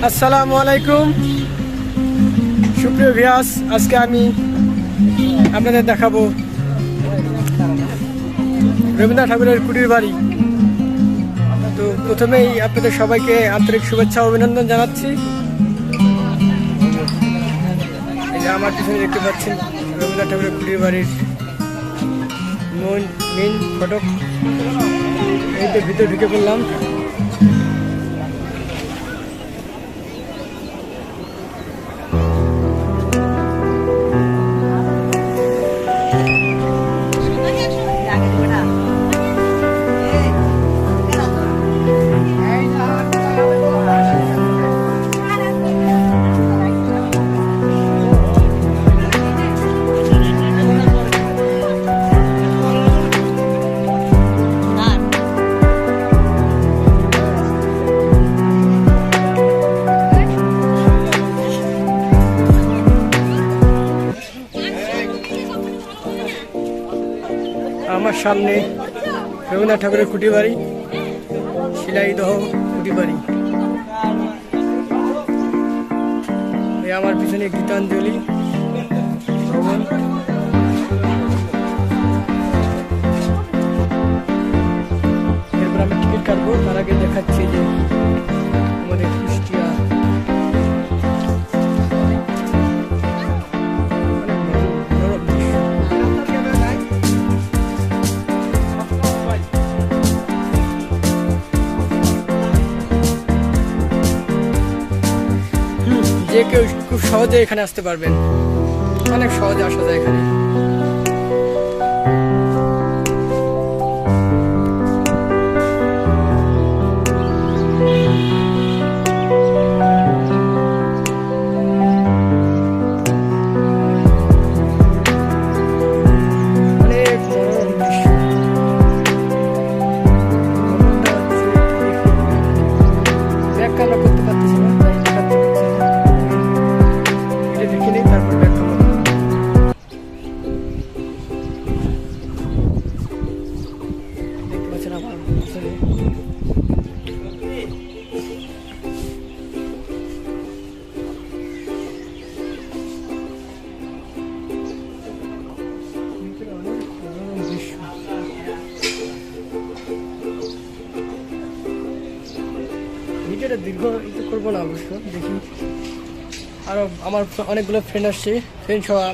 আসসালামু আলাইকুম সুপ্রিয় ভিউয়ার্স, আজকে আমি আপনাদের দেখাবো রবীন্দ্রনাথ ঠাকুরের কুটির বাড়ি। তো প্রথমেই আপনাদের সবাইকে আন্তরিক শুভেচ্ছা ও অভিনন্দন জানাচ্ছি। এই যে আমার পিছনে দেখতে পাচ্ছেন রবীন্দ্রনাথ ঠাকুরের কুটির বাড়ির মেইন ফটক। এই তো ভিতরে ঢুকে পড়লাম। আমার সামনে রবীন্দ্রনাথ ঠাকুরের কুটির বাড়ি, শিলাইদহ কুটির বাড়ি। আমার পিছনে গীতাঞ্জলি ভবন। এরপর আমি টিকিট কাটবো, তার আগে দেখাচ্ছি যে আমাদের কুষ্টিয়া যে কেউ খুব সহজে এখানে আসতে পারবেন, অনেক সহজে আসা যায় এখানে। অনেক মনোরম দৃশ্য। ব্যাখ্যা আমরা করতে পারতেছি না, তাই দেখাতে পারছি না। এটা দেখে নিই, তারপর ব্যাখ্যা করব। দেখতে পাচ্ছেন আমার পিছনে অনেক মনোরম দৃশ্য। ভিডিওটা দীর্ঘ করবো না অবশ্য, দেখি আরো আমার অনেকগুলো ফ্রেন্ড আসছে, ফ্রেন্ড সহ আমরা